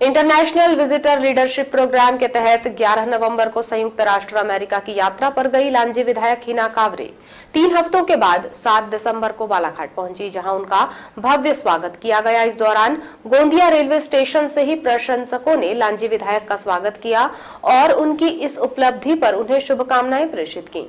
International visitor leadership programme के तहत 11 नवंबर को संयुक्त राष्ट्र अमेरिका की यात्रा पर गई लांजी विधायक हिना कांवरे 3 हफ्तों के बाद 7 दिसंबर को बालाघाट पहुंची, जहां उनका भव्य स्वागत किया गया। इस दौरान गोंदिया रेलवे स्टेशन से ही प्रशंसकों ने लांजी विधायक का स्वागत किया और उनकी इस उपलब्धि पर उन्हें शुभकामनाएं प्रेषित की।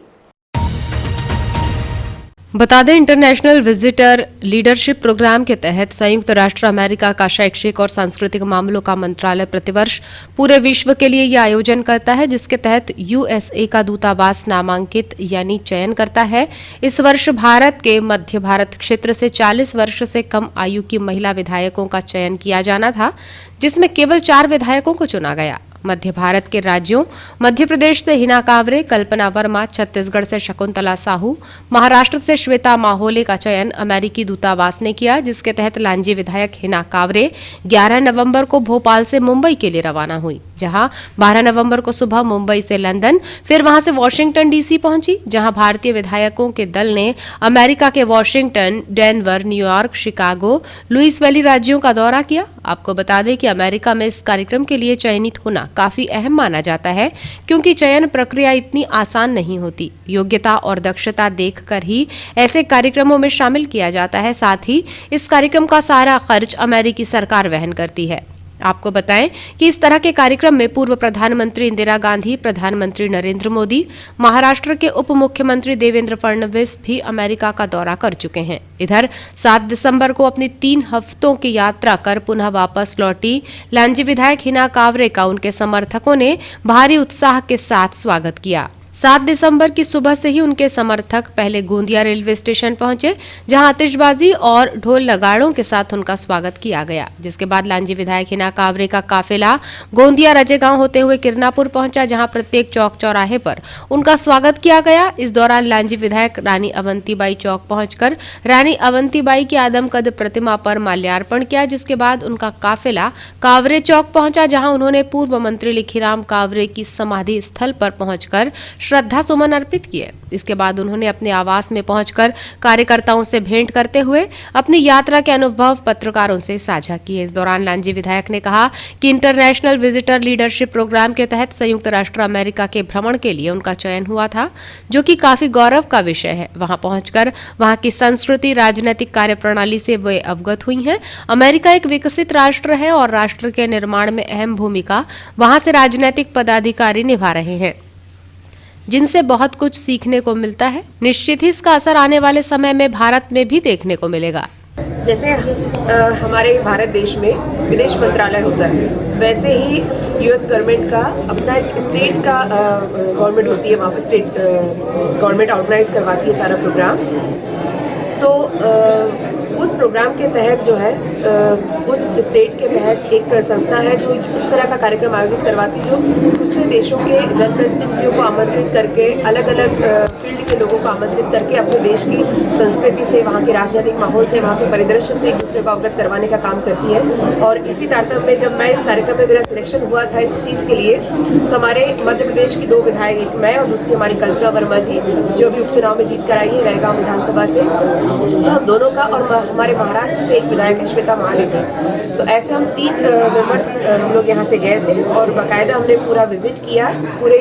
बता दें, इंटरनेशनल विजिटर लीडरशिप प्रोग्राम के तहत संयुक्त राष्ट्र अमेरिका का शैक्षिक और सांस्कृतिक मामलों का मंत्रालय प्रतिवर्ष पूरे विश्व के लिए यह आयोजन करता है, जिसके तहत यूएसए का दूतावास नामांकित यानी चयन करता है। इस वर्ष भारत के मध्य भारत क्षेत्र से 40 वर्ष से कम आयु की महिला विधायकों का चयन किया जाना था, जिसमें केवल 4 विधायकों को चुना गया। मध्य भारत के राज्यों मध्य प्रदेश से हिना कांवरे, कल्पना वर्मा, छत्तीसगढ़ से शकुंतला साहू, महाराष्ट्र से श्वेता माहोले का चयन अमेरिकी दूतावास ने किया, जिसके तहत लांजी विधायक हिना कांवरे 11 नवंबर को भोपाल से मुंबई के लिए रवाना हुई, जहां 12 नवंबर को सुबह मुंबई से लंदन, फिर वहां से वॉशिंगटन डीसी पहुंची, जहां भारतीय विधायकों के दल ने अमेरिका के Washington, Denver, New York, Chicago, Louis Valley राज्यों का दौरा किया। आपको बता दें कि अमेरिका में इस कार्यक्रम के लिए चयनित होना काफी अहम माना जाता है, क्योंकि चयन प्रक्रिया इतनी आसान नहीं होती। योग्यता और दक्षता देखकर ही ऐसे कार्यक्रमों में शामिल किया जाता है। साथ ही इस कार्यक्रम का सारा खर्च अमेरिकी सरकार वहन करती है। आपको बताएं कि इस तरह के कार्यक्रम में पूर्व प्रधानमंत्री इंदिरा गांधी, प्रधानमंत्री नरेंद्र मोदी, महाराष्ट्र के उप मुख्यमंत्री देवेंद्र फडणवीस भी अमेरिका का दौरा कर चुके हैं। इधर 7 दिसंबर को अपनी 3 हफ्तों की यात्रा कर पुनः वापस लौटी लांजी विधायक हिना कांवरे का उनके समर्थकों ने भारी उत्साह के साथ स्वागत किया। 7 दिसंबर की सुबह से ही उनके समर्थक पहले गोंदिया रेलवे स्टेशन पहुंचे, जहां आतिशबाजी और ढोल नगाड़ों के साथ उनका स्वागत किया गया, जिसके बाद लांजी विधायक हिना कांवरे का काफिला गोंदिया रजेगांव होते हुए किरनापुर पहुंचा, जहां प्रत्येक चौक चौराहे पर उनका स्वागत किया गया। इस दौरान लांजी विधायक रानी अवंतीबाई चौक पहुंचकर रानी अवंतीबाई की आदमकद प्रतिमा पर माल्यार्पण किया, जिसके बाद उनका काफिला कांवरे चौक पहुंचा, जहां उन्होंने पूर्व मंत्री लिखीराम कांवरे की समाधि स्थल पर पहुंचकर श्रद्धा सुमन अर्पित किए। इसके बाद उन्होंने अपने आवास में पहुंचकर कार्यकर्ताओं से भेंट करते हुए अपनी यात्रा के अनुभव पत्रकारों से साझा किए। इस दौरान लांजी विधायक ने कहा कि इंटरनेशनल विजिटर लीडरशिप प्रोग्राम के तहत संयुक्त राष्ट्र अमेरिका के भ्रमण के लिए उनका चयन हुआ था, जो कि काफी गौरव का विषय है। वहां पहुंचकर वहां की संस्कृति, राजनीतिक कार्यप्रणाली से वे अवगत हुई हैं। अमेरिका एक विकसित राष्ट्र है और राष्ट्र के निर्माण में अहम भूमिका वहां से राजनीतिक पदाधिकारी निभा रहे हैं, जिनसे बहुत कुछ सीखने को मिलता है। निश्चित ही इसका असर आने वाले समय में भारत में भी देखने को मिलेगा। जैसे हमारे भारत देश में विदेश मंत्रालय होता है, वैसे ही यूएस गवर्नमेंट का अपना एक स्टेट का गवर्नमेंट होती है, वहाँ पे स्टेट गवर्नमेंट ऑर्गेनाइज करवाती है सारा प्रोग्राम। तो उस प्रोग्राम के तहत जो है उस स्टेट के तहत एक संस्था है जो इस तरह का कार्यक्रम आयोजित करवाती है, जो दूसरे देशों के जनप्रतिनिधियों को आमंत्रित करके, अलग अलग फील्ड के लोगों को आमंत्रित करके अपने देश की संस्कृति से, वहाँ के राजनीतिक माहौल से, वहाँ के परिदृश्य से एक दूसरे को अवगत करवाने का काम करती है। और इसी तारतम्य में जब मैं इस कार्यक्रम में मेरा सिलेक्शन हुआ था इस चीज़ के लिए, तो हमारे मध्य प्रदेश की 2 विधायक, एक मैं और दूसरी हमारी कल्पना वर्मा जी, जो भी उपचुनाव में जीत कर आई है रैगांव विधानसभा से, तो हम दोनों का, और हमारे महाराष्ट्र से एक विधायक है श्वेता माहोले जी। तो ऐसे हम 3 मेंबर्स हम लोग यहाँ से गए थे और बाकायदा हमने पूरा विजिट किया। पूरे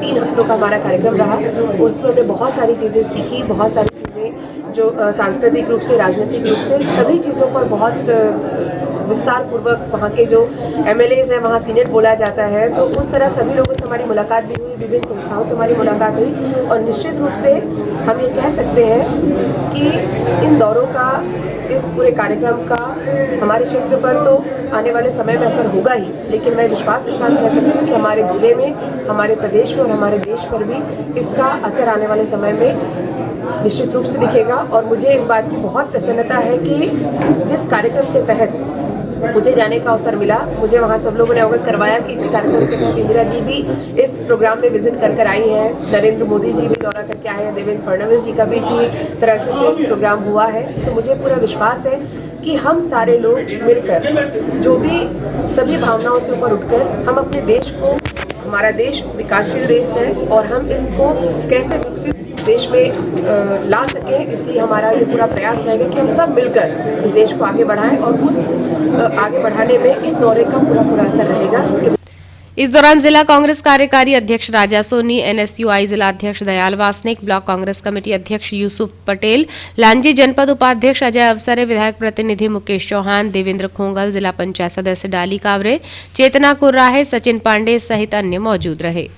3 हफ्तों का हमारा कार्यक्रम रहा। उसमें हमने बहुत सारी चीज़ें सीखी, बहुत सारी चीज़ें जो सांस्कृतिक रूप से, राजनीतिक रूप से, सभी चीज़ों पर बहुत विस्तार पूर्वक, वहाँ के जो एमएलएज हैं, वहाँ सीनेट बोला जाता है, तो उस तरह सभी लोगों से हमारी मुलाकात भी हुई, विभिन्न संस्थाओं से हमारी मुलाकात हुई। और निश्चित रूप से हम ये कह सकते हैं कि इन दौरों का, इस पूरे कार्यक्रम का हमारे क्षेत्र पर तो आने वाले समय में असर होगा ही, लेकिन मैं विश्वास के साथ कह सकती हूँ कि हमारे जिले में, हमारे प्रदेश में और हमारे देश पर भी इसका असर आने वाले समय में निश्चित रूप से दिखेगा। और मुझे इस बात की बहुत प्रसन्नता है कि जिस कार्यक्रम के तहत मुझे जाने का अवसर मिला, मुझे वहाँ सब लोगों ने अवगत करवाया कि इसी कार्यक्रम के तहत इंदिरा जी भी इस प्रोग्राम में विजिट कर आई हैं, नरेंद्र मोदी जी भी दौरा करके आए हैं, देवेंद्र फडणवीस जी का भी इसी तरह से प्रोग्राम हुआ है। तो मुझे पूरा विश्वास है कि हम सारे लोग मिलकर, जो भी सभी भावनाओं से ऊपर उठकर, हम अपने देश को, हमारा देश विकासशील देश है और हम इसको कैसे विकसित देश में ला सकें। इसलिए हमारा ये पूरा प्रयास रहेगा कि हम सब मिलकर इस देश को आगे बढ़ाएं और उस आगे बढ़ाने में इस दौरे का पूरा असर रहेगा। इस दौरान जिला कांग्रेस कार्यकारी अध्यक्ष राजा सोनी, NSUI जिला अध्यक्ष दयाल वासनिक, ब्लॉक कांग्रेस कमेटी अध्यक्ष यूसुफ पटेल, लांजी जनपद उपाध्यक्ष अजय अवसरे, विधायक प्रतिनिधि मुकेश चौहान, देवेंद्र खोंगल, जिला पंचायत सदस्य डाली कावरे, चेतना कुर्राहे, सचिन पांडे सहित अन्य मौजूद रहे।